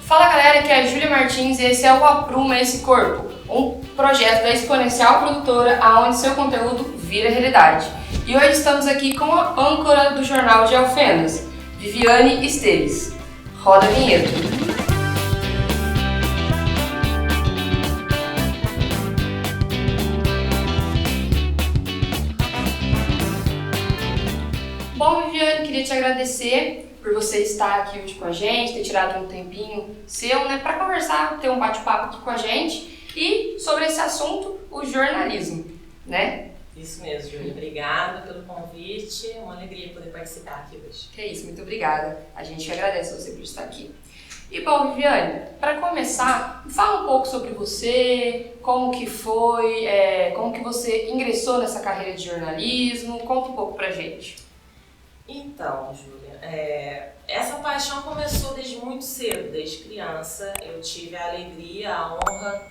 Fala galera, aqui é a Júlia Martins e esse é o Apruma Esse Corpo, um projeto da Exponencial Produtora onde seu conteúdo vira realidade. E hoje estamos aqui com a âncora do Jornal de Alfenas, Viviane Esteves. Roda a vinheta. Bom, Viviane, queria te agradecer por você estar aqui hoje com a gente, ter tirado um tempinho seu, né, para conversar, ter um bate-papo aqui com a gente e sobre esse assunto, o jornalismo, né? Isso mesmo, Júlia. Obrigada pelo convite, é uma alegria poder participar aqui hoje. Que é isso, muito obrigada. A gente agradece você por estar aqui. E bom, Viviane, para começar, fala um pouco sobre você, como que foi, como que você ingressou nessa carreira de jornalismo, conta um pouco pra gente. Então, Júlia, essa paixão começou desde muito cedo, desde criança. Eu tive a alegria, a honra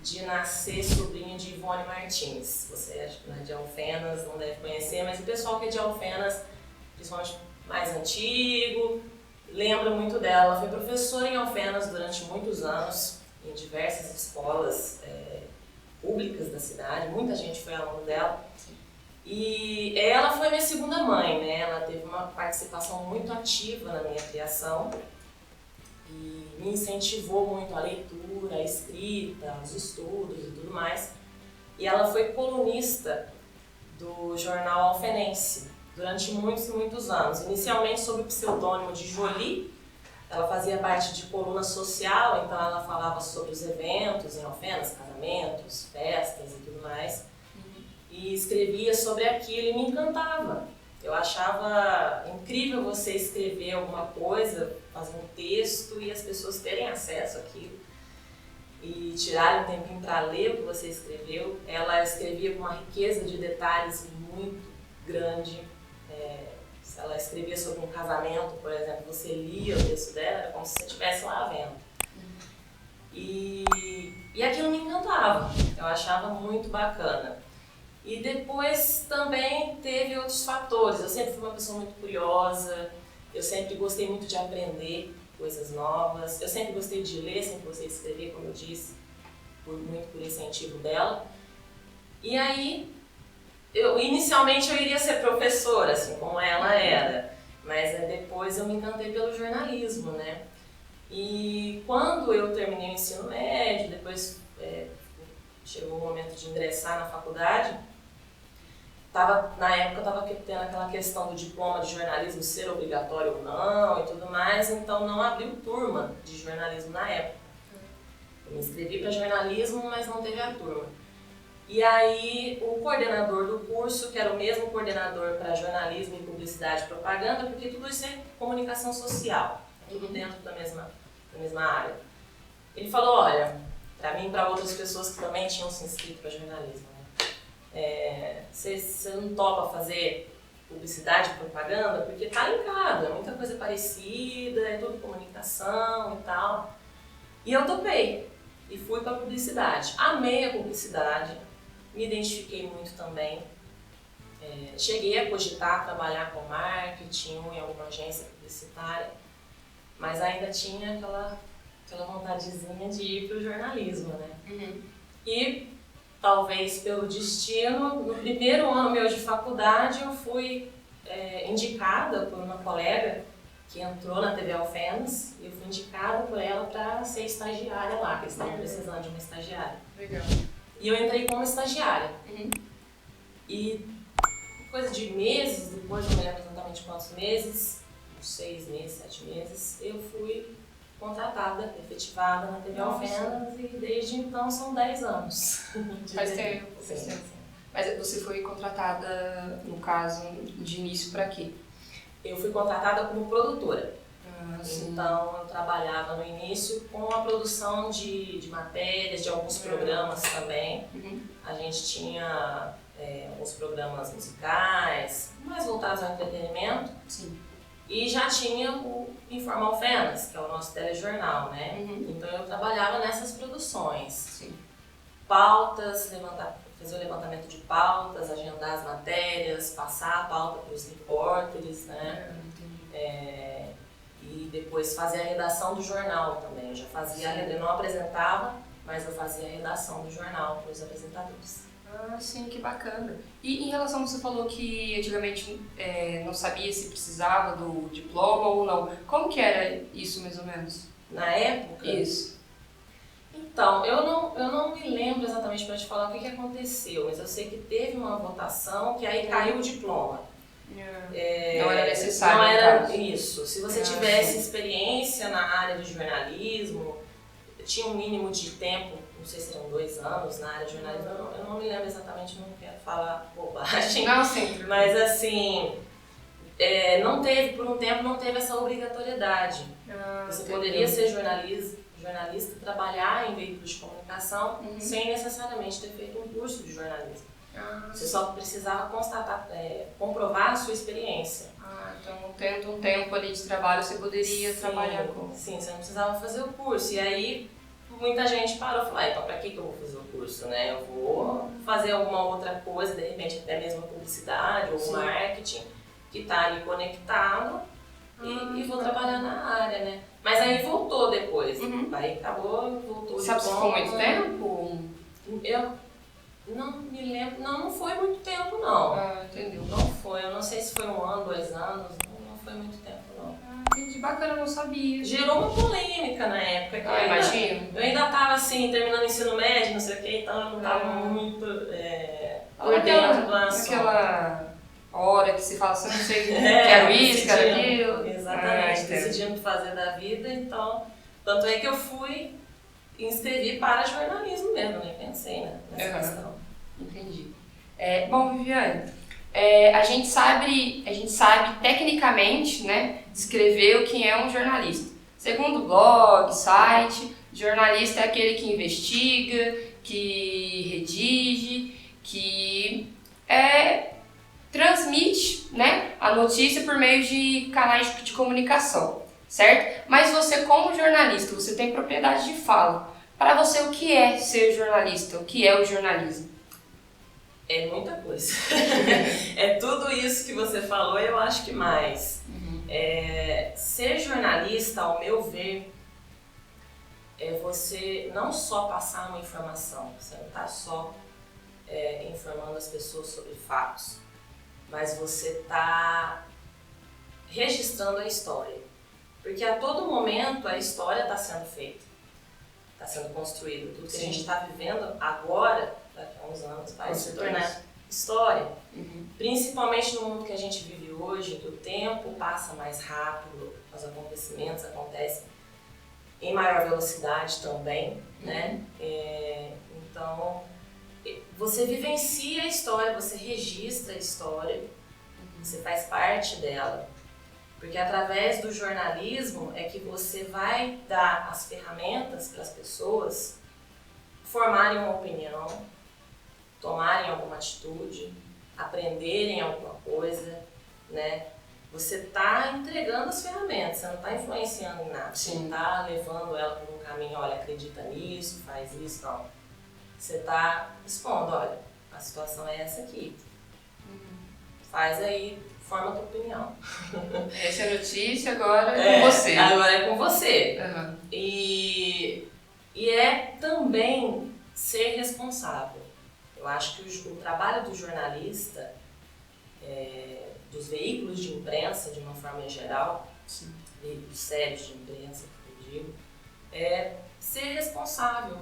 de nascer sobrinha de Ivone Martins. Você acha que não é de Alfenas, não deve conhecer, mas o pessoal que é de Alfenas, principalmente mais antigo, lembra muito dela. Ela foi professora em Alfenas durante muitos anos, em diversas escolas públicas da cidade, muita gente foi aluno dela. E ela foi minha segunda mãe, né? Ela teve uma participação muito ativa na minha criação e me incentivou muito a leitura, a escrita, os estudos e tudo mais. E ela foi colunista do jornal Alfenense durante muitos e muitos anos. Inicialmente sob o pseudônimo de Jolie, ela fazia parte de coluna social, então ela falava sobre os eventos em Alfenas, casamentos, festas e tudo mais. E escrevia sobre aquilo e me encantava. Eu achava incrível você escrever alguma coisa, fazer um texto e as pessoas terem acesso àquilo e tirarem um tempinho para ler o que você escreveu. Ela escrevia com uma riqueza de detalhes muito grande. Se ela escrevia sobre um casamento, por exemplo, você lia o texto dela, era como se você estivesse lá vendo. E aquilo me encantava, eu achava muito bacana. E depois também teve outros fatores. Eu sempre fui uma pessoa muito curiosa, eu sempre gostei muito de aprender coisas novas, eu sempre gostei de ler, sempre gostei de escrever, como eu disse, muito por incentivo dela. E aí, inicialmente eu iria ser professora, assim como ela era, mas depois eu me encantei pelo jornalismo, né? E quando eu terminei o ensino médio, depois chegou o momento de ingressar na faculdade, na época eu estava tendo aquela questão do diploma de jornalismo ser obrigatório ou não e tudo mais, então não abriu turma de jornalismo na época. Eu me inscrevi para jornalismo, mas não teve a turma. E aí o coordenador do curso, que era o mesmo coordenador para jornalismo e publicidade e propaganda, porque tudo isso é comunicação social, tudo dentro da mesma área. Ele falou, olha, para mim e para outras pessoas que também tinham se inscrito para jornalismo, você não topa fazer publicidade e propaganda? Porque tá linkado, é muita coisa parecida, é tudo comunicação e tal. E eu topei e fui para publicidade. Amei a publicidade, me identifiquei muito também. Cheguei a cogitar trabalhar com marketing ou em alguma agência publicitária, mas ainda tinha aquela vontadezinha de ir para o jornalismo, né? Uhum. E talvez pelo destino, no primeiro ano meu de faculdade eu fui indicada por uma colega que entrou na TV Alfenas e eu fui indicada por ela para ser estagiária lá, que eles estavam precisando de uma estagiária. Legal. E eu entrei como estagiária. Uhum. E coisa de meses, depois não me lembro exatamente quantos meses, uns 6 meses, 7 meses, eu fui contratada, efetivada na TV Alfenas e desde então são 10 anos. Faz tempo. Mas você foi contratada, no caso, de início para quê? Eu fui contratada como produtora. Sim. Então eu trabalhava no início com a produção de matérias, de alguns programas também. Uhum. A gente tinha alguns programas musicais, mais voltados ao entretenimento. Sim. E já tinha o Informa Alfenas, que é o nosso telejornal, né? Uhum. Então eu trabalhava nessas produções. Sim. Pautas, fazer o levantamento de pautas, agendar as matérias, passar a pauta para os repórteres, né? e depois fazer a redação do jornal também. Eu já fazia, eu não apresentava, mas eu fazia a redação do jornal para os apresentadores. Ah, sim, que bacana. E em relação, você falou que antigamente não sabia se precisava do diploma ou não. Como que era isso, mais ou menos? Na época? Isso. Então, eu não me lembro exatamente para te falar o que aconteceu, mas eu sei que teve uma votação que aí caiu o diploma. Não era necessário. Não era isso. Se você tivesse experiência na área de jornalismo, tinha um mínimo de tempo, não sei se eram 2 anos na área de jornalismo, eu não me lembro exatamente, não quero falar bobagem. Não, sim. Mas assim, não teve, por um tempo, não teve essa obrigatoriedade. Você poderia ser jornalista, trabalhar em veículos de comunicação sem necessariamente ter feito um curso de jornalismo. Você só precisava comprovar a sua experiência. Então, tendo um tempo ali de trabalho, você poderia trabalhar com... Sim, você não precisava fazer o curso. E aí, muita gente parou e falou, então pra que eu vou fazer o curso, né? Eu vou fazer alguma outra coisa, de repente até mesmo publicidade ou marketing, que está ali conectado e vou trabalhar na área, né? Mas aí voltou depois. Aí acabou, voltou. Sabe se ficou muito tempo? Eu não me lembro, não foi muito tempo não. Entendeu. Não foi, eu não sei se foi 1 ano, 2 anos, não foi muito tempo não. Entendi, bacana, eu não sabia. Gerou uma polêmica na época. Imagino. Eu ainda tava assim, terminando o ensino médio, não sei o que, então eu não tava muito por dentro do assunto. Aquela hora que se fala assim, não sei, quero isso, quero aquilo. Exatamente, decidindo fazer da vida, então, tanto é que eu fui inscrever para jornalismo mesmo, nem pensei nessa questão. Entendi. Bom, Viviane, a gente sabe tecnicamente, né, descrever o que é um jornalista. Segundo blog, site, jornalista é aquele que investiga, que redige, que transmite, né, a notícia por meio de canais de comunicação, certo? Mas você, como jornalista, você tem propriedade de fala. Para você, o que é ser jornalista? O que é o jornalismo? É muita coisa. É tudo isso que você falou, eu acho que mais. Ser jornalista, ao meu ver, é você não só passar uma informação, você não está só informando as pessoas sobre fatos, mas você está registrando a história. Porque a todo momento a história está sendo feita, está sendo construída. Tudo que a gente está vivendo agora, daqui a uns anos, vai se tornar história. Principalmente no mundo que a gente vive hoje, que o tempo passa mais rápido, os acontecimentos acontecem em maior velocidade também, né? Então, você vivencia a história, você registra a história, você faz parte dela. Porque através do jornalismo é que você vai dar as ferramentas para as pessoas formarem uma opinião, tomarem alguma atitude, aprenderem alguma coisa, né? Você está entregando as ferramentas, você não está influenciando em nada, você não está levando ela por um caminho, olha, acredita nisso, faz isso, não. Você está expondo, olha, a situação é essa aqui. Faz aí, forma a tua opinião. Essa é a notícia, agora é com você. Agora é com você. E é também ser responsável. Eu acho que o trabalho do jornalista, dos veículos de imprensa, de uma forma geral, veículos sérios de imprensa, eu digo, é ser responsável.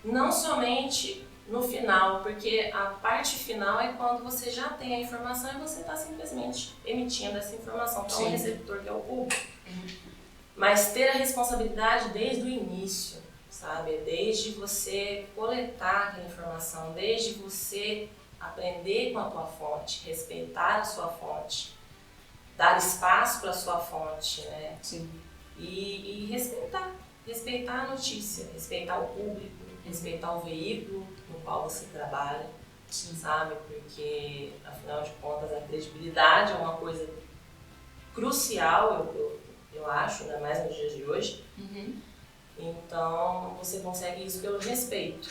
Não somente no final, porque a parte final é quando você já tem a informação e você está simplesmente emitindo essa informação para um receptor que é o público. Mas ter a responsabilidade desde o início, sabe? Desde você coletar aquela informação, desde você aprender com a tua fonte, respeitar a sua fonte, dar espaço para a sua fonte, né? E respeitar a notícia, respeitar o público, respeitar o veículo no qual você trabalha, sabe? Porque, afinal de contas, a credibilidade é uma coisa crucial, eu acho, ainda mais nos dias de hoje. Então, você consegue isso pelo respeito,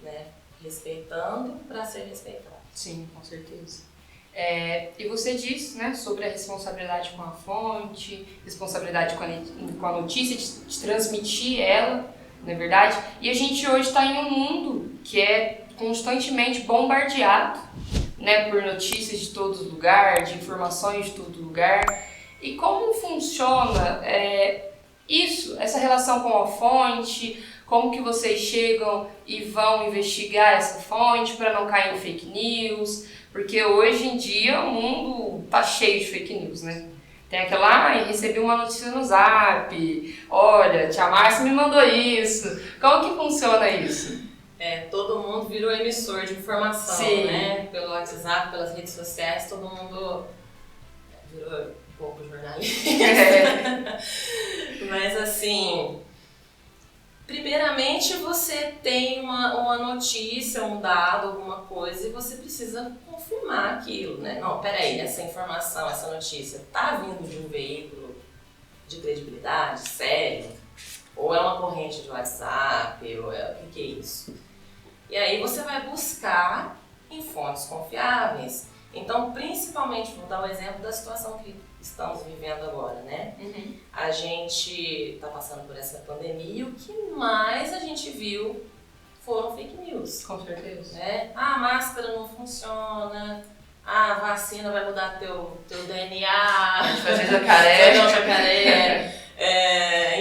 né? Respeitando para ser respeitado. Sim, com certeza. E você disse, né, sobre a responsabilidade com a fonte, responsabilidade com a notícia, de transmitir ela, não é verdade? E a gente hoje está em um mundo que é constantemente bombardeado, né, por notícias de todo lugar, de informações de todo lugar. E como funciona isso, essa relação com a fonte? Como que vocês chegam e vão investigar essa fonte para não cair em fake news? Porque hoje em dia o mundo tá cheio de fake news, né? Tem aquela, recebi uma notícia no Zap, olha, tia Márcia me mandou isso. Como que funciona isso? Todo mundo virou emissor de informação, Sim. né? Pelo WhatsApp, pelas redes sociais, todo mundo virou um pouco jornalista. Mas assim, primeiramente você tem uma notícia, um dado, alguma coisa, e você precisa confirmar aquilo, né? Não, peraí, essa informação, essa notícia tá vindo de um veículo de credibilidade, sério? Ou é uma corrente de WhatsApp, ou o que é isso? E aí você vai buscar em fontes confiáveis. Então, principalmente, vou dar o exemplo da situação que estamos vivendo agora, né? Uhum. A gente está passando por essa pandemia e o que mais a gente viu foram fake news. Com certeza. Né? A máscara não funciona, a vacina vai mudar teu DNA, A gente fazer jacaré. fazer um jacaré.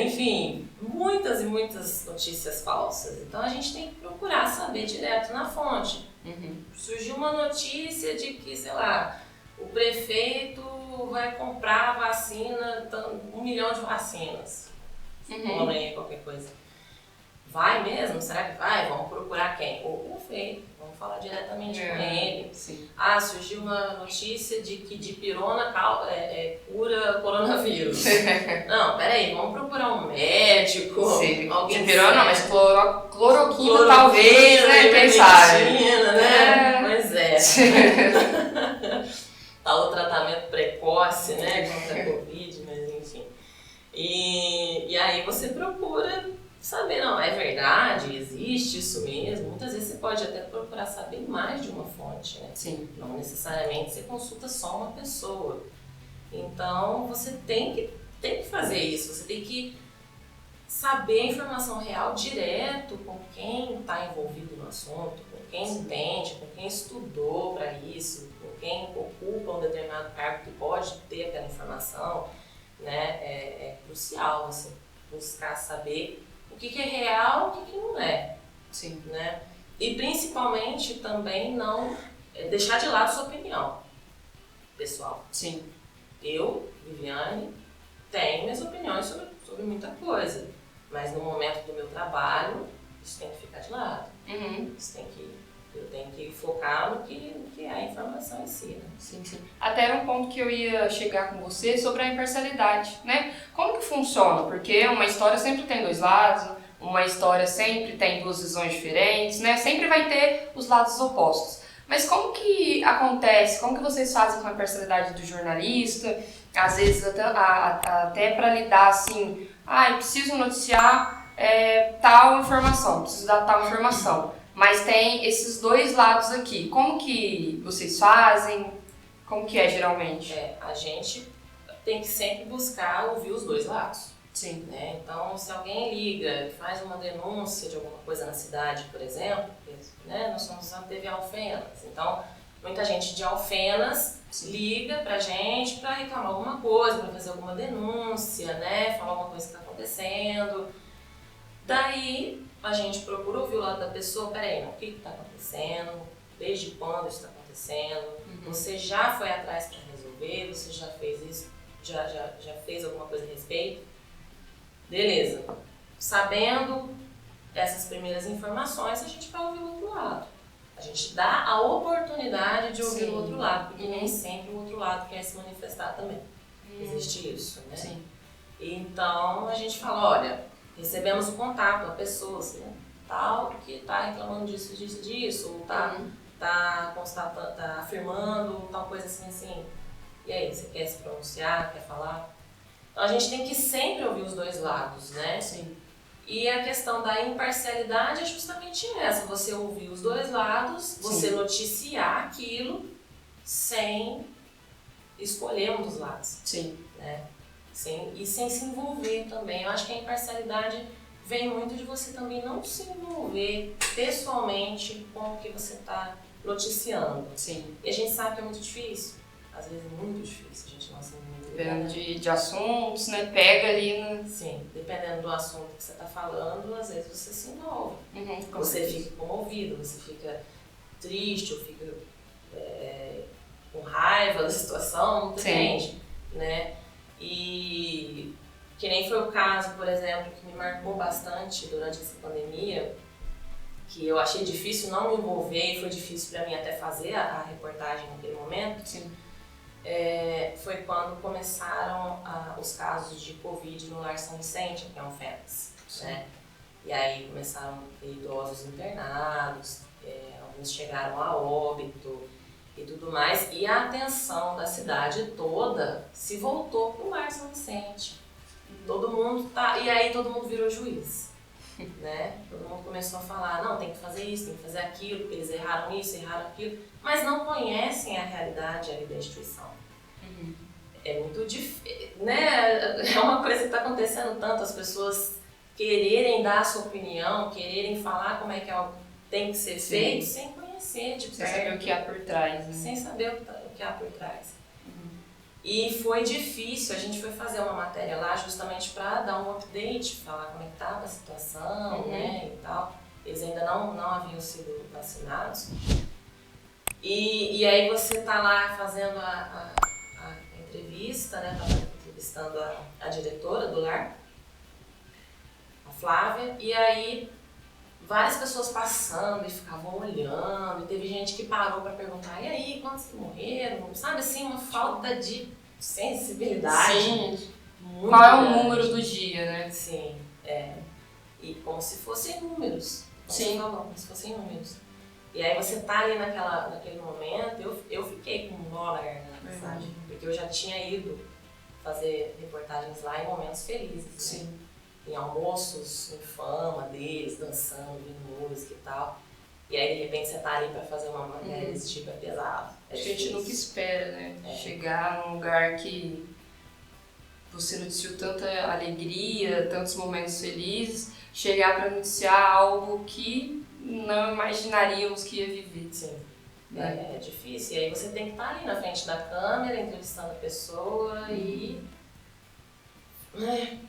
Enfim, muitas e muitas notícias falsas. Então a gente tem que procurar saber direto na fonte. Uhum. Surgiu uma notícia de que, sei lá, o prefeito vai comprar a vacina, 1 milhão de vacinas. Uhum. Qualquer coisa. Vai mesmo? Será que vai? Vamos procurar quem? O prefeito. Vamos falar diretamente com ele. Sim. Surgiu uma notícia de que dipirona cura coronavírus. Não, peraí, vamos procurar um médico. Sim. Alguém Dipirona não, mas cloroquina Cloroquina, talvez, né? Quem sabe? Né? Pois é. Tá o tratamento precoce, né? Contra a Covid, mas enfim. E aí você procura saber, não, é verdade, existe isso mesmo. Muitas vezes você pode até procurar saber mais de uma fonte, né? Sim. Não necessariamente você consulta só uma pessoa. Então você tem que fazer isso, você tem que saber a informação real direto com quem está envolvido no assunto, com quem entende, com quem estudou para isso, com quem ocupa um determinado cargo que pode ter aquela informação, né? É crucial você buscar saber o que é real, o que não é. Sim. Né? E principalmente também não deixar de lado sua opinião pessoal. Sim. Eu, Viviane, tenho minhas opiniões sobre muita coisa, mas no momento do meu trabalho, isso tem que ficar de lado. Uhum. Eu tenho que focar no que é a informação em si. Né? Sim, sim. Até era um ponto que eu ia chegar com você sobre a imparcialidade, né? Como que funciona? Porque uma história sempre tem dois lados, uma história sempre tem duas visões diferentes, né? Sempre vai ter os lados opostos. Mas como que acontece? Como que vocês fazem com a imparcialidade do jornalista? Às vezes até para lidar assim, eu preciso noticiar tal informação, preciso dar tal informação. Mas tem esses dois lados aqui. Como que vocês fazem? Como que é geralmente? A gente tem que sempre buscar ouvir os dois lados. Sim. Né? Então, se alguém liga e faz uma denúncia de alguma coisa na cidade, por exemplo, né? Nós somos a TV Alfenas. Então, muita gente de Alfenas liga pra gente pra reclamar alguma coisa, pra fazer alguma denúncia, né? Falar alguma coisa que tá acontecendo. Daí, a gente procura ouvir o lado da pessoa, peraí, o que está acontecendo, desde quando isso está acontecendo, você já foi atrás para resolver, você já fez isso, já fez alguma coisa a respeito? Beleza. Sabendo essas primeiras informações, a gente vai ouvir o outro lado. A gente dá a oportunidade de ouvir o outro lado, porque nem sempre o outro lado quer se manifestar também. Existe isso, né? Sim. Então, a gente fala, olha, recebemos o contato da pessoa, assim, tal, que está reclamando disso, ou tá afirmando tal coisa assim. E aí, você quer se pronunciar, quer falar? Então a gente tem que sempre ouvir os dois lados, né? Sim. E a questão da imparcialidade é justamente essa, você ouvir os dois lados, você noticiar aquilo sem escolher um dos lados. Sim. Né? E sem se envolver também. Eu acho que a imparcialidade vem muito de você também não se envolver pessoalmente com o que você está noticiando. Sim. E a gente sabe que é muito difícil. Às vezes é muito difícil a gente não se envolver. Dependendo de assuntos, né? Pega ali no... Sim, dependendo do assunto que você está falando, às vezes você se envolve. Uhum, você fica comovido, você fica triste ou fica com raiva da situação, depende, né? E que nem foi o caso, por exemplo, que me marcou bastante durante essa pandemia, que eu achei difícil não me envolver e foi difícil para mim até fazer a reportagem naquele momento. Sim. Foi quando começaram os casos de Covid no Lar São Vicente, que é um FEPS, né? E aí começaram a ter idosos internados, alguns chegaram a óbito e tudo mais, e a atenção da cidade toda se voltou para o Lar São Vicente. Todo mundo e aí todo mundo virou juiz, né? Todo mundo começou a falar, não, tem que fazer isso, tem que fazer aquilo, porque eles erraram isso, erraram aquilo, mas não conhecem a realidade ali da instituição. Uhum. É muito difícil, né? É uma coisa que está acontecendo tanto, as pessoas quererem dar a sua opinião, quererem falar como é que algo tem que ser feito, sem conhecer de perto. Sem saber o que há por trás, né? Sem saber o que há por trás. E foi difícil, a gente foi fazer uma matéria lá justamente para dar um update, falar como é que estava a situação, né, e tal. Eles ainda não haviam sido vacinados. E aí você tá lá fazendo a entrevista, né, tava entrevistando a diretora do lar, a Flávia, e aí várias pessoas passando e ficavam olhando, e teve gente que parou para perguntar, e aí, quantos que morreram? Sabe assim, uma falta de sensibilidade. Sim. Muito Qual é o grande. número do dia, né? Sim, E como se fossem números. Sim. Como se fossem números. E aí você tá ali naquele momento, eu fiquei com um nó na garganta, sabe? Porque eu já tinha ido fazer reportagens lá em momentos felizes. Sim. Né? Em almoços, em fama deles, dançando, em música e tal. E aí, de repente, você tá ali pra fazer uma matéria desse tipo, é pesado. A gente nunca espera, né? É. Chegar num lugar que você noticiou tanta alegria, tantos momentos felizes, chegar pra noticiar algo que não imaginaríamos que ia viver. Sim. Né? É difícil. E aí você tem que estar ali na frente da câmera, entrevistando a pessoa e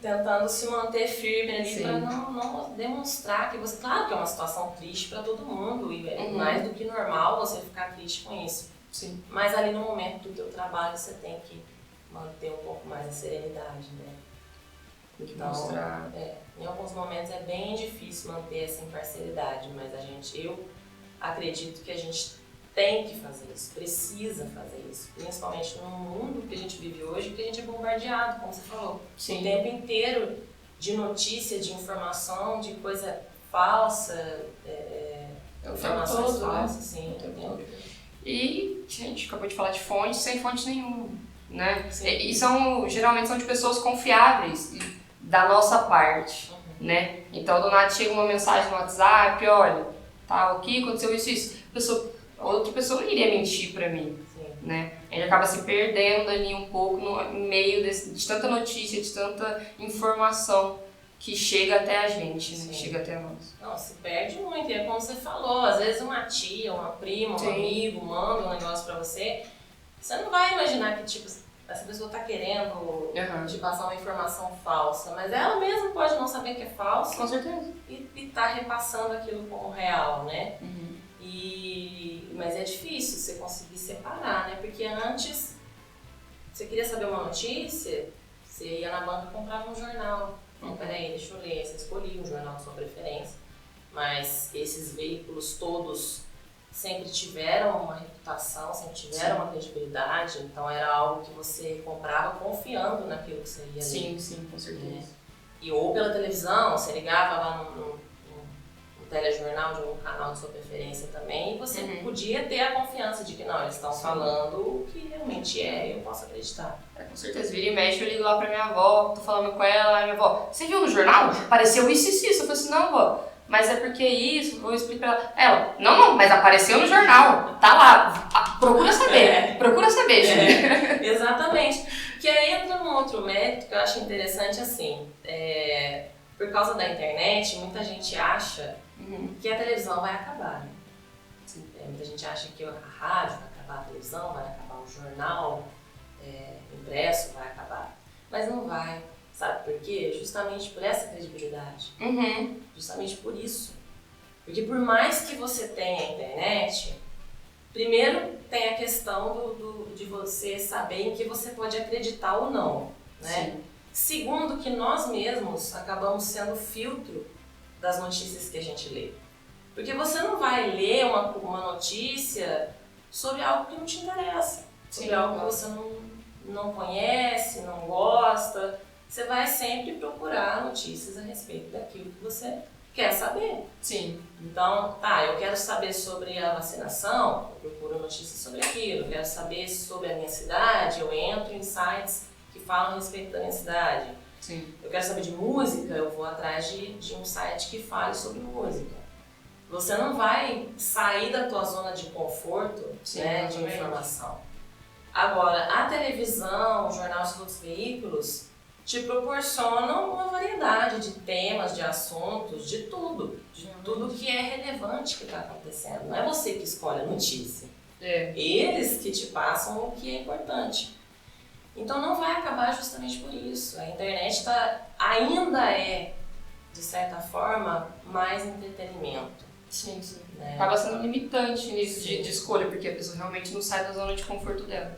tentando se manter firme ali para não demonstrar que você... Claro que é uma situação triste para todo mundo e é mais do que normal você ficar triste com isso. Sim. Mas ali no momento do teu trabalho você tem que manter um pouco mais a serenidade, né? Então, mostrar. Em alguns momentos é bem difícil manter essa imparcialidade, mas eu acredito que a gente tem que fazer isso, precisa fazer isso, principalmente no mundo que a gente vive hoje, que a gente é bombardeado, como você falou, Sim. o tempo inteiro de notícia, de informação, de coisa falsa, informações todo, falsas, né? sim, entendeu? E a gente acabou de falar de fonte sem fonte nenhuma, né? Sim. E geralmente são de pessoas confiáveis da nossa parte, né? Então do nada chega uma mensagem no WhatsApp, olha, tá, aqui aconteceu isso. Outra pessoa não iria mentir pra mim, né? A gente acaba se perdendo ali um pouco no meio de tanta notícia, de tanta informação que chega até a gente, né? Chega até nós. Não, se perde muito, e é como você falou, às vezes uma tia, uma prima, um amigo manda um negócio pra você, você não vai imaginar que, tipo, essa pessoa tá querendo te passar uma informação falsa, mas ela mesma pode não saber que é falsa. Com certeza. E tá repassando aquilo como real, né? Uhum. Mas é difícil você conseguir separar, né? Porque antes, você queria saber uma notícia, você ia na banca e comprava um jornal. Então, peraí, deixa eu ler. Você escolhia um jornal de sua preferência. Mas esses veículos todos sempre tiveram uma reputação, sempre tiveram uma credibilidade. Então, era algo que você comprava confiando naquilo que você ia ler. Sim, com certeza. E ou pela televisão, você ligava lá no telejornal de um canal de sua preferência também, e você podia ter a confiança de que não, eles estão falando o que realmente é, eu posso acreditar. Com certeza, vira e mexe, eu ligo lá pra minha avó, tô falando com ela, minha avó, você viu no jornal? Apareceu isso. Eu falei assim, não, avó, mas é porque isso, vou explicar. Ela, não, mas apareceu no jornal, tá lá, procura saber, Júlia. Exatamente. Que aí entra num outro mérito que eu acho interessante, assim, por causa da internet, muita gente acha que a televisão vai acabar, né? Muita gente acha que a rádio vai acabar, a televisão vai acabar, o jornal impresso vai acabar, mas não vai. Sabe por quê? Justamente por essa credibilidade. Justamente por isso. Porque por mais que você tenha a internet, primeiro tem a questão de você saber em que você pode acreditar ou não, né? Sim. Segundo, que nós mesmos acabamos sendo filtro das notícias que a gente lê. Porque você não vai ler uma notícia sobre algo que não te interessa, sobre algo que você não conhece, não gosta. Você vai sempre procurar notícias a respeito daquilo que você quer saber. Sim. Então, eu quero saber sobre a vacinação, eu procuro notícias sobre aquilo. Eu quero saber sobre a minha cidade, eu entro em sites que falam a respeito da minha cidade. Sim. Eu quero saber de música, eu vou atrás de um site que fale sobre música. Você não vai sair da tua zona de conforto, né, de informação. Agora, a televisão, o jornal e os outros veículos te proporcionam uma variedade de temas, de assuntos, de tudo que é relevante que está acontecendo. Não é você que escolhe a notícia. Eles que te passam o que é importante. Então não vai acabar justamente por isso. A internet ainda é, de certa forma, mais entretenimento. Sim. Né? Acaba sendo limitante nisso de escolha, porque a pessoa realmente não sai da zona de conforto dela.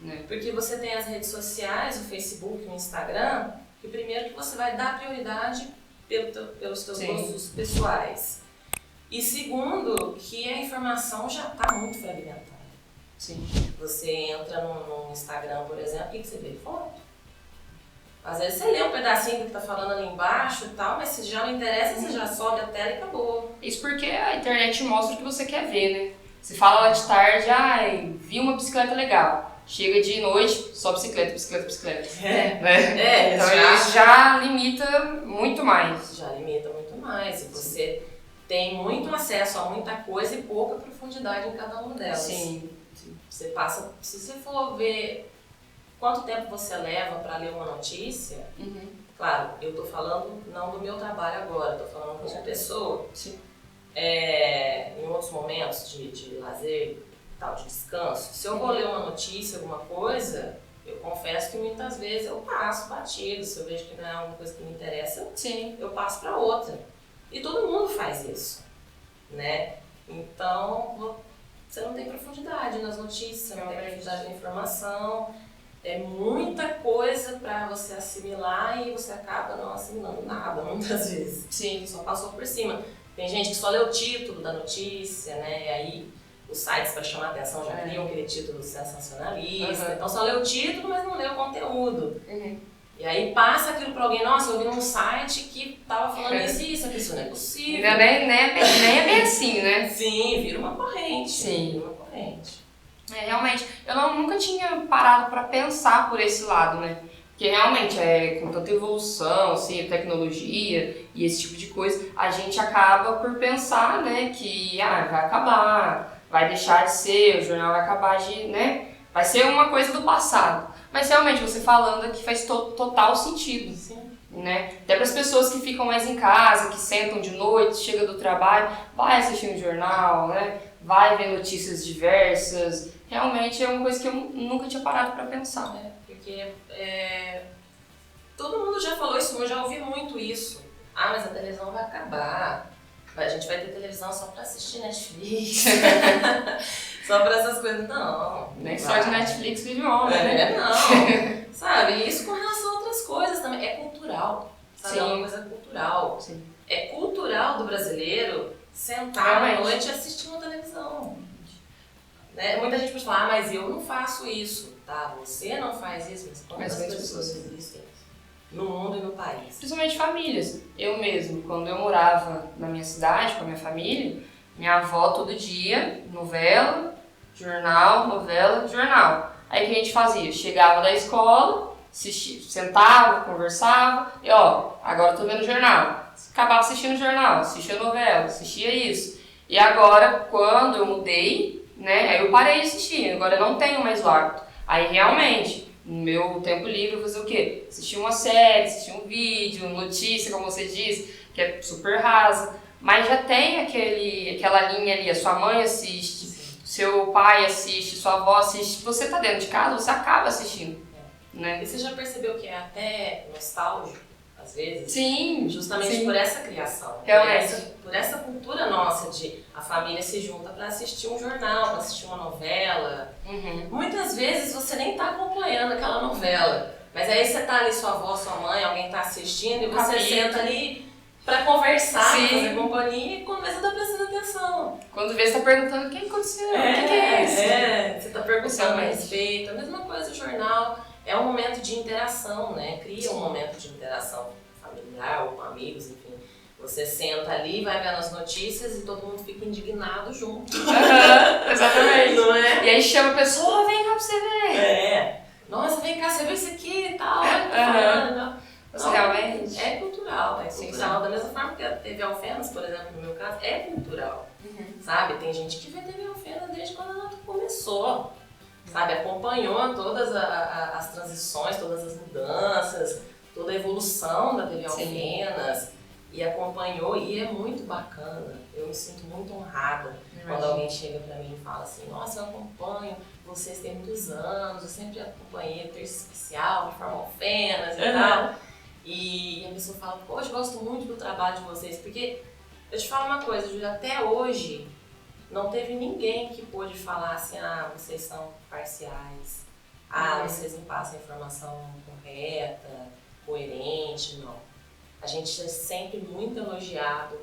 Né? Porque você tem as redes sociais, o Facebook, o Instagram, que primeiro que você vai dar prioridade pelos seus gostos pessoais. E segundo, que a informação já está muito fragmentada. Sim. Você entra no Instagram, por exemplo, o que você vê? Foto. Às vezes você lê um pedacinho do que está falando ali embaixo e tal, mas se já não interessa, você já sobe a tela e acabou. Isso porque a internet mostra o que você quer ver, né? Você fala lá de tarde, vi uma bicicleta legal. Chega de noite, só bicicleta. Né? Então isso já limita muito mais. Já limita muito mais. E você tem muito acesso a muita coisa e pouca profundidade em cada uma delas. Sim. Você passa, se você for ver quanto tempo você leva para ler uma notícia, claro, eu estou falando não do meu trabalho agora, estou falando com uma pessoa. Sim. Em outros momentos de lazer, tal, de descanso, se eu vou ler uma notícia, alguma coisa, eu confesso que muitas vezes eu passo batido, se eu vejo que não é alguma coisa que me interessa, eu passo para outra. E todo mundo faz isso, né? Então, você não tem profundidade nas notícias, você não tem profundidade na informação, é muita coisa para você assimilar e você acaba não assimilando nada, muitas vezes. Sim. Só passou por cima. Tem gente que só lê o título da notícia, né? E aí os sites para chamar a atenção já criam aquele título sensacionalista. Então só lê o título, mas não lê o conteúdo. E aí passa aquilo para alguém, nossa, eu vi num site que tava falando isso e isso, a pessoa não é possível. Nem é bem assim, né? Sim, vira uma corrente. Sim. Vira uma corrente. Realmente, eu nunca tinha parado para pensar por esse lado, né? Porque realmente, com tanta evolução, assim, tecnologia e esse tipo de coisa, a gente acaba por pensar, né, que vai acabar, vai deixar de ser, o jornal vai acabar né? Vai ser uma coisa do passado. Mas realmente, você falando aqui faz total sentido. Sim. Né? Até para as pessoas que ficam mais em casa, que sentam de noite, chega do trabalho, vai assistir um jornal, né? Vai ver notícias diversas. Realmente é uma coisa que eu nunca tinha parado para pensar. Porque todo mundo já falou isso, eu já ouvi muito isso. Mas a televisão vai acabar. A gente vai ter televisão só para assistir Netflix. Só para essas coisas. Não. Nem só de Netflix vive homem, né? Não. Sabe? E isso com relação a outras coisas também. É cultural. Sabe? Sim. É uma coisa cultural. Sim. É cultural do brasileiro sentar à noite e assistir uma televisão. Né? Muita gente pode falar, mas eu não faço isso. Tá, você não faz isso, mas quantas pessoas existem no mundo e no país? Principalmente famílias. Eu mesmo, quando eu morava na minha cidade com a minha família, minha avó todo dia, novela, jornal. Aí o que a gente fazia? Chegava da escola, sentava, conversava, e agora eu tô vendo o jornal. Acabava assistindo o jornal, assistia novela, assistia isso. E agora, quando eu mudei, né, aí eu parei de assistir, agora eu não tenho mais o hábito. Aí realmente, no meu tempo livre, eu fazer o quê? Assistir uma série, assistir um vídeo, notícia, como você disse, que é super rasa. Mas já tem aquela linha ali, a sua mãe assiste, seu pai assiste, sua avó assiste. Você tá dentro de casa, você acaba assistindo. Né? E você já percebeu que é até nostálgico, às vezes? Sim. Justamente por essa criação. Por essa cultura nossa de a família se junta para assistir um jornal, para assistir uma novela. Uhum. Muitas vezes você nem tá acompanhando aquela novela. Mas aí você tá ali, sua avó, sua mãe, alguém tá assistindo e você senta ali pra conversar, fazer companhia, e quando vê você tá prestando atenção. Quando vê você tá perguntando o que aconteceu, o que é isso? Você tá perguntando a respeito. A mesma coisa o jornal, é um momento de interação, né? Cria um momento de interação familiar ou com amigos, enfim. Você senta ali, vai vendo as notícias e todo mundo fica indignado junto. Exatamente. Não é? E aí chama a pessoa, vem cá pra você ver. Nossa, vem cá, você viu isso aqui e tal. Não, realmente? É cultural, Sim. Da mesma forma que a TV Alfenas, por exemplo, no meu caso, é cultural. Sabe? Tem gente que vê TV Alfenas desde quando ela começou. Sabe? Acompanhou todas as transições, todas as mudanças, toda a evolução da TV Alfenas. E acompanhou, e é muito bacana. Eu me sinto muito honrada quando alguém chega pra mim e fala assim: nossa, eu acompanho vocês tem muitos anos, eu sempre acompanhei o Terça Especial, de forma Alfenas e tal. E a pessoa fala: poxa, eu gosto muito do trabalho de vocês, porque eu te falo uma coisa, Júlia, até hoje não teve ninguém que pôde falar assim: ah, vocês são parciais, vocês não passam a informação correta, coerente, não. A gente é sempre muito elogiado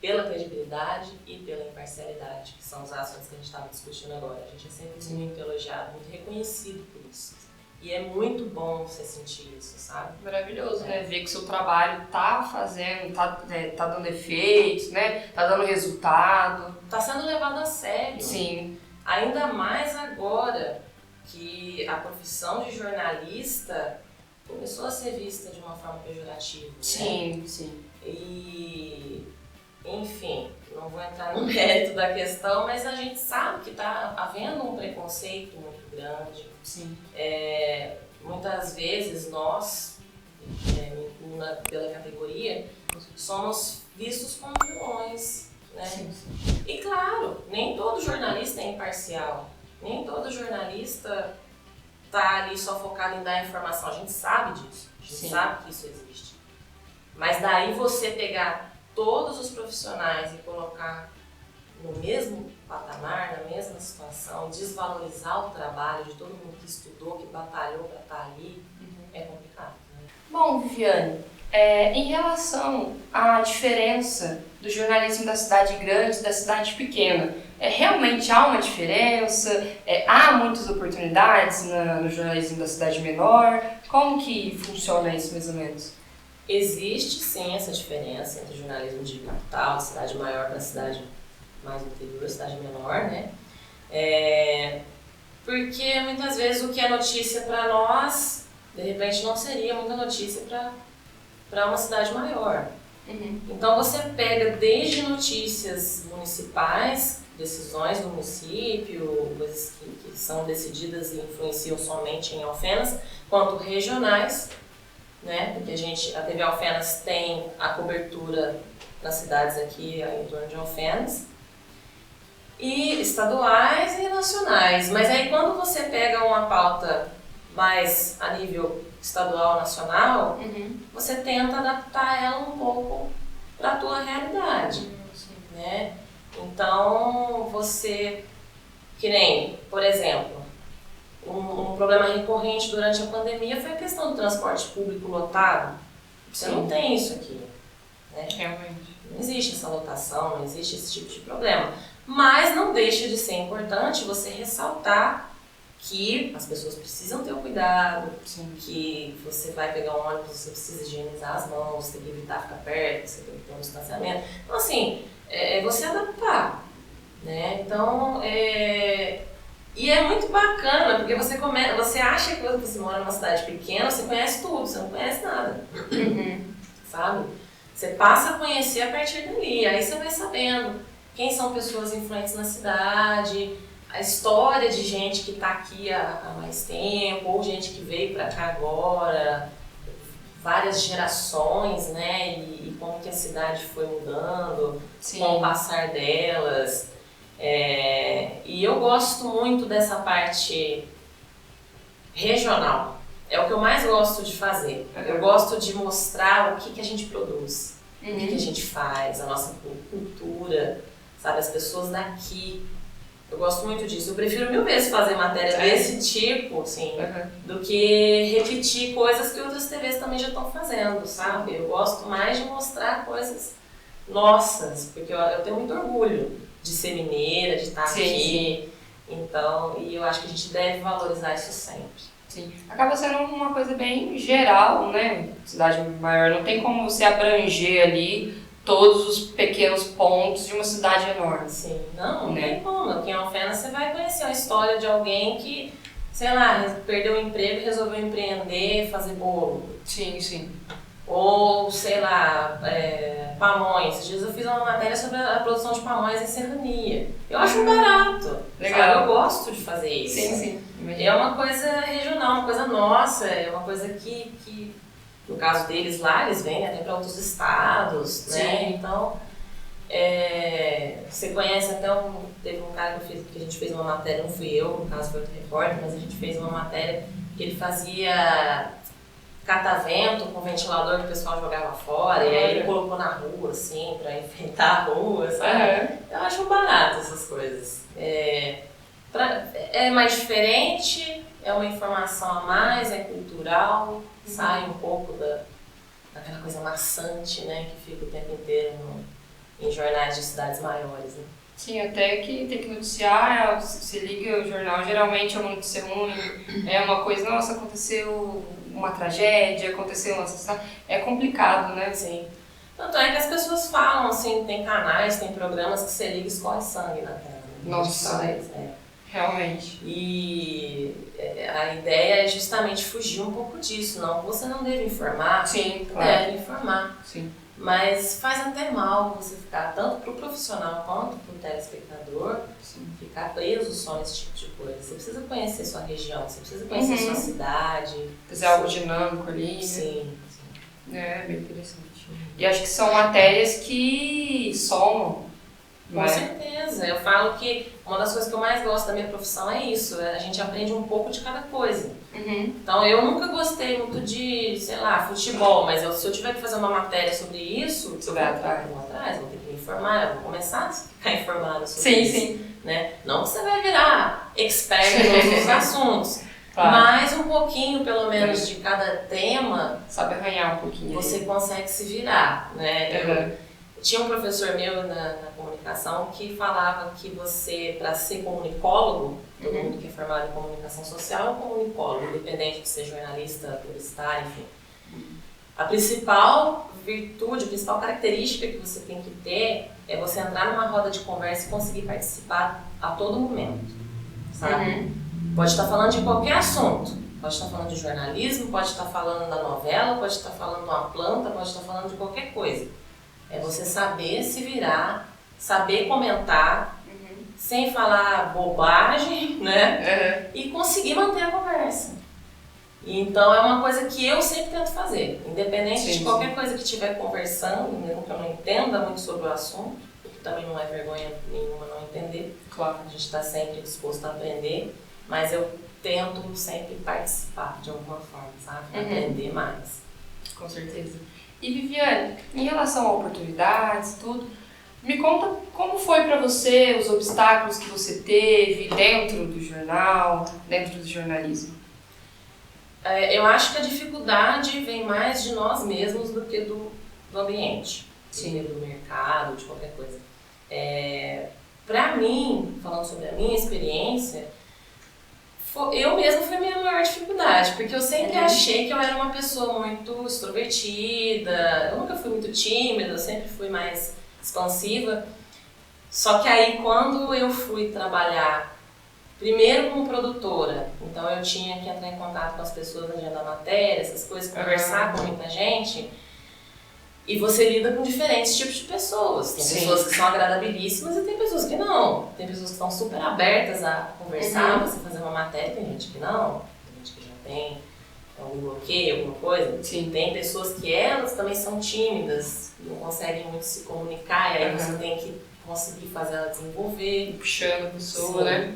pela credibilidade e pela imparcialidade, que são os assuntos que a gente estava discutindo agora. A gente é sempre muito elogiado, muito reconhecido por isso. E é muito bom você sentir isso, sabe? Maravilhoso, né? Ver que o seu trabalho tá fazendo, tá dando efeitos, né? Tá dando resultado. Tá sendo levado a sério. Sim. Ainda mais agora que a profissão de jornalista começou a ser vista de uma forma pejorativa. Sim, né? sim. E, enfim, não vou entrar no mérito da questão, mas a gente sabe que está havendo um preconceito muito grande. Sim. Muitas vezes nós, pela categoria, somos vistos como vilões. Né? Sim, sim. E claro, nem todo jornalista é imparcial, nem todo jornalista tá ali só focado em dar informação, a gente sabe disso, a gente sabe que isso existe. Mas daí você pegar todos os profissionais e colocar no mesmo patamar, na mesma situação, desvalorizar o trabalho de todo mundo que estudou, que batalhou para estar ali, é complicado. Né? Bom, Viviane, em relação à diferença do jornalismo da cidade grande e da cidade pequena, realmente há uma diferença? Há muitas oportunidades no jornalismo da cidade menor? Como que funciona isso, mais ou menos? Existe sim essa diferença entre o jornalismo de capital, de cidade maior para cidade mais interior, cidade menor, né? Porque muitas vezes o que é notícia para nós, de repente não seria muita notícia para uma cidade maior. Então você pega desde notícias municipais, decisões do município, coisas que são decididas e influenciam somente em Alfenas, quanto regionais, né? Porque a TV Alfenas tem a cobertura nas cidades aqui em torno de Alfenas, e estaduais e nacionais. Mas aí quando você pega uma pauta mais a nível estadual, nacional, você tenta adaptar ela um pouco para a tua realidade, né? Então, que nem, por exemplo, um problema recorrente durante a pandemia foi a questão do transporte público lotado. Você não tem isso aqui, né? Realmente. Não existe essa lotação, não existe esse tipo de problema. Mas não deixa de ser importante você ressaltar que as pessoas precisam ter o cuidado, que você vai pegar um ônibus, você precisa higienizar as mãos, tem que evitar ficar perto, você tem que ter um distanciamento. Então, assim, você adaptar, né? Então, E é muito bacana, porque você acha que você mora numa cidade pequena, você conhece tudo, você não conhece nada. Sabe? Você passa a conhecer a partir dali, aí você vai sabendo quem são pessoas influentes na cidade, a história de gente que está aqui há mais tempo, ou gente que veio para cá agora, várias gerações, né? E como que a cidade foi mudando com o passar delas. E eu gosto muito dessa parte regional. É o que eu mais gosto de fazer. Eu gosto de mostrar o que a gente produz, o que a gente faz, a nossa cultura, sabe? As pessoas daqui. Eu gosto muito disso. Eu prefiro 1000 vezes fazer matéria desse tipo, assim, do que repetir coisas que outras TVs também já estão fazendo, sabe? Eu gosto mais de mostrar coisas nossas, porque eu tenho muito orgulho de ser mineira, de estar aqui. Então, e eu acho que a gente deve valorizar isso sempre. Sim. Acaba sendo uma coisa bem geral, né? Cidade maior, não tem como você abranger ali todos os pequenos pontos de uma cidade enorme. Sim, não tem como. Aqui em Alfena você vai conhecer a história de alguém que, sei lá, perdeu o emprego e resolveu empreender, fazer bolo. Sim. Ou, sei lá, pamonhas. Esses dias eu fiz uma matéria sobre a produção de pamonhas em Serrania. Eu acho barato. Legal. Sabe? Eu gosto de fazer isso. Sim. É uma coisa regional, uma coisa nossa, é uma coisa que no caso deles lá, eles vêm até para outros estados, né? Então, você conhece até teve um cara que a gente fez uma matéria, não fui eu, no caso foi outro repórter, mas a gente fez uma matéria que ele fazia catavento com ventilador que o pessoal jogava fora, e aí ele colocou na rua, assim, pra enfeitar a rua, sabe? Eu acho barato essas coisas. É mais diferente, é uma informação a mais, é cultural, sai um pouco daquela coisa maçante, né, que fica o tempo inteiro em jornais de cidades maiores, né? Sim, até que tem que noticiar, se liga o jornal, geralmente é uma notícia ruim, é uma coisa, nossa, aconteceu uma tragédia, aconteceu uma... É complicado, né? Sim. Tanto é que as pessoas falam, assim, tem canais, tem programas que você liga e escorre sangue na tela. Nossa, realmente. E a ideia é justamente fugir um pouco disso, não, você não deve informar, deve informar. Sim. Mas faz até mal você ficar, tanto para o profissional quanto para o telespectador, ficar preso só nesse tipo de coisa. Você precisa conhecer sua região, você precisa conhecer sua cidade. Fazer algo dinâmico ali. Sim. É, bem interessante. E acho que são matérias que somam. Com certeza. Eu falo que uma das coisas que eu mais gosto da minha profissão é isso, a gente aprende um pouco de cada coisa. Então eu nunca gostei muito de, sei lá, futebol, mas se eu tiver que fazer uma matéria sobre isso, eu vou atrás, vou ter que me informar, eu vou começar a ficar informada sobre isso. Né? Não que você vai virar expert em todos os assuntos, mas um pouquinho pelo menos de cada tema, sabe arranhar um pouquinho. Você consegue se virar, né? Tinha um professor meu na comunicação que falava que você, para ser comunicólogo, todo mundo que é formado em comunicação social é um comunicólogo, independente de ser jornalista, publicitário, enfim. A principal virtude, a principal característica que você tem que ter é você entrar numa roda de conversa e conseguir participar a todo momento, sabe? Pode estar falando de qualquer assunto, pode estar falando de jornalismo, pode estar falando da novela, pode estar falando de uma planta, pode estar falando de qualquer coisa. É você saber se virar, saber comentar, sem falar bobagem, né? E conseguir manter a conversa. Então é uma coisa que eu sempre tento fazer, independente de qualquer coisa que estiver conversando, mesmo que eu não entenda muito sobre o assunto, porque também não é vergonha nenhuma não entender. Claro. A gente está sempre disposto a aprender, mas eu tento sempre participar de alguma forma, sabe? Aprender mais. Com certeza. E Viviane, em relação a oportunidades, tudo, me conta como foi para você, os obstáculos que você teve dentro do jornal, dentro do jornalismo? Eu acho que a dificuldade vem mais de nós mesmos do que do ambiente, do mercado, de qualquer coisa. Para mim, falando sobre a minha experiência, eu mesma fui a minha maior dificuldade, porque eu sempre achei que eu era uma pessoa muito extrovertida, eu nunca fui muito tímida, eu sempre fui mais expansiva. Só que aí quando eu fui trabalhar Primeiro como produtora, então eu tinha que entrar em contato com as pessoas, agendar matéria, essas coisas, conversar com muita gente. E você lida com diferentes tipos de pessoas. Tem pessoas que são agradabilíssimas e tem pessoas que não. Tem pessoas que estão super abertas a conversar, você fazer uma matéria, tem gente que não. Tem gente que já tem algum bloqueio, alguma coisa. Sim. Tem pessoas que elas também são tímidas, não conseguem muito se comunicar, e aí você tem que conseguir fazer ela desenvolver. Puxando a pessoa, né?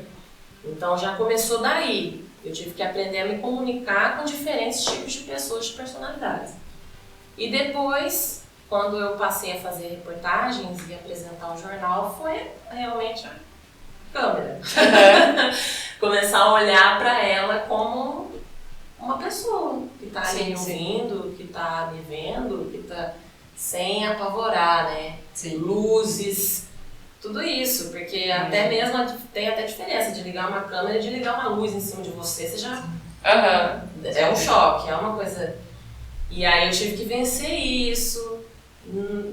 Então já começou daí. Eu tive que aprender a me comunicar com diferentes tipos de pessoas, de personalidades. E depois, quando eu passei a fazer reportagens e apresentar um jornal, foi realmente a câmera. Começar a olhar para ela como uma pessoa que está ali me ouvindo, que está me vendo, que está sem apavorar, né? Sim. Luzes, tudo isso, porque até mesmo tem até diferença de ligar uma câmera e de ligar uma luz em cima de você. Você já é um choque, é uma coisa. E aí eu tive que vencer isso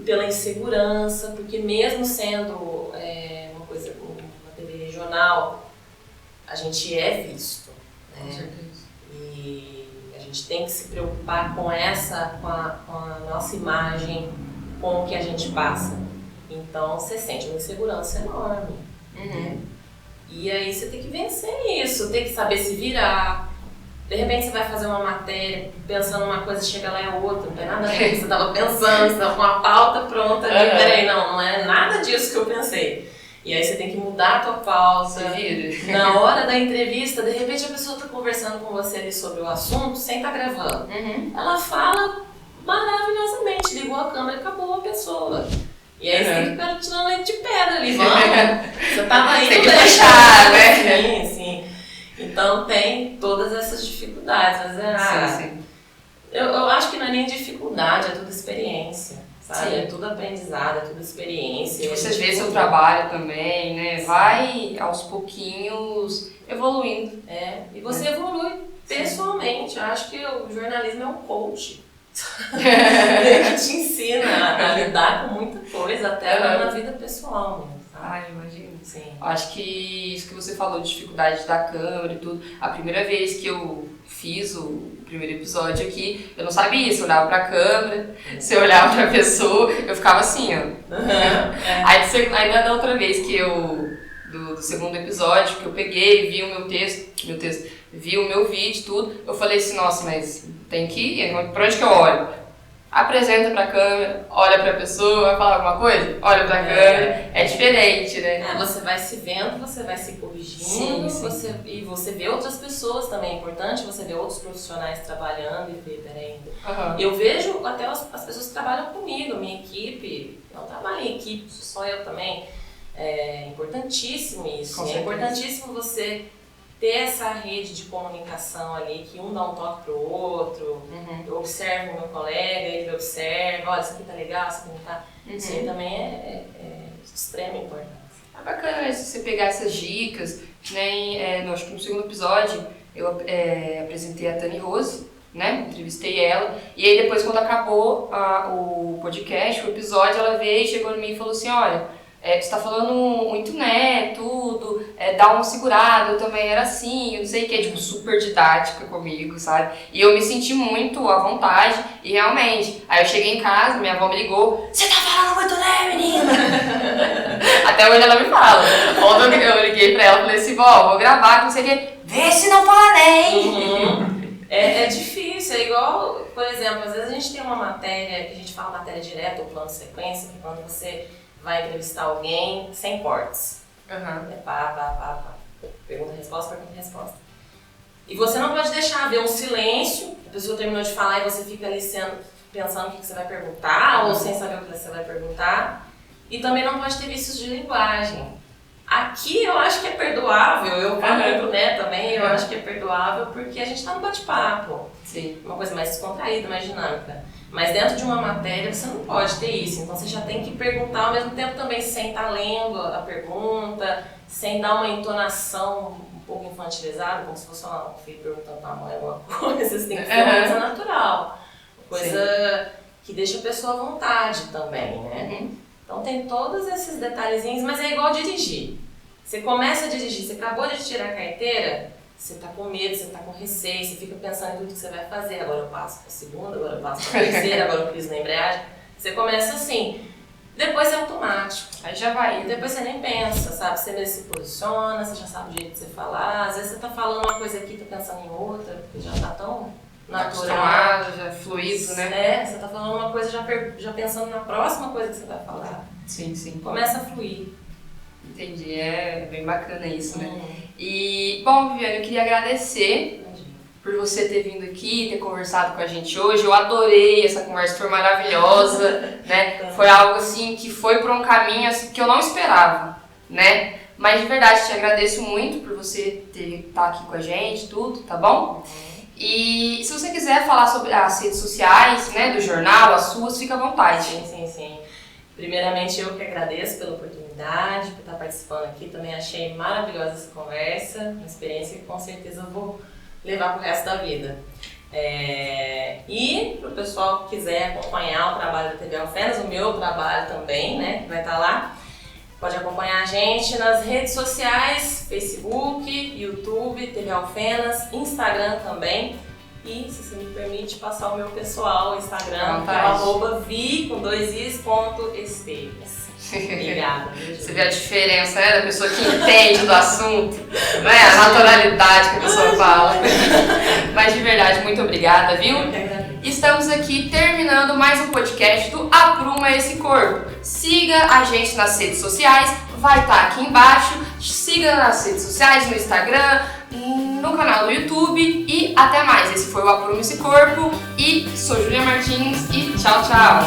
pela insegurança, porque mesmo sendo uma coisa, uma TV regional, a gente é visto, né? E a gente tem que se preocupar com a nossa imagem, com o que a gente passa. Então você sente uma insegurança enorme. Né? E aí você tem que vencer isso, tem que saber se virar. De repente você vai fazer uma matéria pensando uma coisa e chega lá é outra, não tem nada a ver com o que você estava pensando, você estava com a pauta pronta ali, peraí, não é nada disso que eu pensei. E aí você tem que mudar a tua pauta. Na hora da entrevista, de repente a pessoa está conversando com você ali sobre o assunto sem estar gravando. Ela fala maravilhosamente, ligou a câmera e acabou a pessoa. E aí você tem que ficar tirando leite de pedra ali, vamos. Você tava indo tem que deixar, né? Sim. Então tem todas essas dificuldades, mas eu acho que não é nem dificuldade, é tudo experiência, sabe? Sim. É tudo aprendizado, é tudo experiência. Você vê seu trabalho também, né? Vai aos pouquinhos evoluindo. E você evolui pessoalmente. Eu acho que o jornalismo é um coach. Ele te ensina a lidar com muita coisa, até na vida pessoal mesmo. Ai, imagino. Sim. Acho que isso que você falou, de dificuldade da câmera e tudo. A primeira vez que eu fiz o primeiro episódio aqui, eu não sabia se eu olhava pra câmera, se eu olhava pra pessoa, eu ficava assim, ó. Aí da outra vez que eu, do segundo episódio, que eu peguei, vi o meu texto, vi o meu vídeo, tudo, eu falei assim, nossa, mas tem que ir, pra onde que eu olho? Apresenta pra câmera, olha pra pessoa, vai falar alguma coisa? Olha pra câmera, é diferente, né? Você vai se vendo, você vai se corrigindo, e você vê outras pessoas também. É importante você ver outros profissionais trabalhando e ver, peraí. Eu vejo até as pessoas que trabalham comigo, minha equipe, não trabalho em equipe, só eu também. É importantíssimo isso. É importantíssimo você ter essa rede de comunicação ali, que um dá um toque pro outro, eu observo o meu colega, ele me observa, olha, isso aqui tá legal, isso aqui não tá. Isso aí também é de extrema importância. É bacana você pegar essas dicas, né? Acho que no segundo episódio eu apresentei a Tani Rose, né? Entrevistei ela, e aí depois quando acabou o podcast, o episódio, ela veio, chegou em mim e falou assim, olha, você tá falando muito, né, tudo, dá uma segurada, eu também era assim, eu não sei o que, tipo, super didática comigo, sabe? E eu me senti muito à vontade, e realmente, aí eu cheguei em casa, minha avó me ligou, você tá falando muito, né, menina? Até hoje ela me fala. Ontem eu liguei pra ela e falei assim, vó, vou gravar, não sei o que, vê se não fala nem. É difícil, é igual, por exemplo, às vezes a gente tem uma matéria, que a gente fala matéria direta ou plano sequência, que quando você vai entrevistar alguém sem cortes. Pergunta, resposta, pergunta, resposta. E você não pode deixar haver um silêncio, a pessoa terminou de falar e você fica ali pensando o que você vai perguntar, ou sem saber o que você vai perguntar. E também não pode ter vícios de linguagem. Aqui eu acho que é perdoável, eu falo muito, né, também, eu acho que é perdoável porque a gente tá no bate-papo. Uma coisa mais descontraída, mais dinâmica. Mas dentro de uma matéria você não pode ter isso, então você já tem que perguntar ao mesmo tempo também sem estar lendo a pergunta, sem dar uma entonação um pouco infantilizada, como se fosse um filho perguntando pra mãe alguma coisa, você tem que ter uma coisa natural, uma coisa que deixa a pessoa à vontade também, né? Então tem todos esses detalhezinhos, mas é igual dirigir. Você começa a dirigir, você acabou de tirar a carteira, você tá com medo, você tá com receio, você fica pensando em tudo que você vai fazer. Agora eu passo para a segunda, agora eu passo para a terceira, agora eu piso na embreagem. Você começa assim. Depois é automático. Aí já vai. Depois você nem pensa, sabe? Você mesmo se posiciona, você já sabe o jeito de você falar. Às vezes você tá falando uma coisa aqui, tá pensando em outra, porque já tá tão natural. Já é fluido, né? É, você tá falando uma coisa já pensando na próxima coisa que você vai falar. Sim, sim. Começa a fluir. Entendi, é bem bacana isso, né? E, bom, Viviane, eu queria agradecer por você ter vindo aqui, ter conversado com a gente hoje. Eu adorei essa conversa, foi maravilhosa, né? Foi algo assim que foi por um caminho assim, que eu não esperava, né? Mas de verdade, te agradeço muito por você estar aqui com a gente, tudo, tá bom? E se você quiser falar sobre as redes sociais, né, do jornal, as suas, fica à vontade. Sim. Primeiramente, eu que agradeço pela oportunidade, por estar participando aqui. Também achei maravilhosa essa conversa, uma experiência que com certeza eu vou levar pro resto da vida. E para o pessoal que quiser acompanhar o trabalho da TV Alfenas, o meu trabalho também, né, que vai estar lá, pode acompanhar a gente nas redes sociais, Facebook, YouTube, TV Alfenas, Instagram também. E, se você me permite, passar o meu pessoal, Instagram, que é @vi_esteves. Obrigada. Você vê a diferença, né, da pessoa que entende do assunto, né, a naturalidade que a pessoa fala. Mas de verdade, muito obrigada, viu? Estamos aqui terminando mais um podcast do Apruma Esse Corpo. Siga a gente nas redes sociais, vai estar aqui embaixo. Siga nas redes sociais, no Instagram, no canal do YouTube e até mais. Esse foi o Apruma Esse Corpo e sou Júlia Martins e tchau, tchau!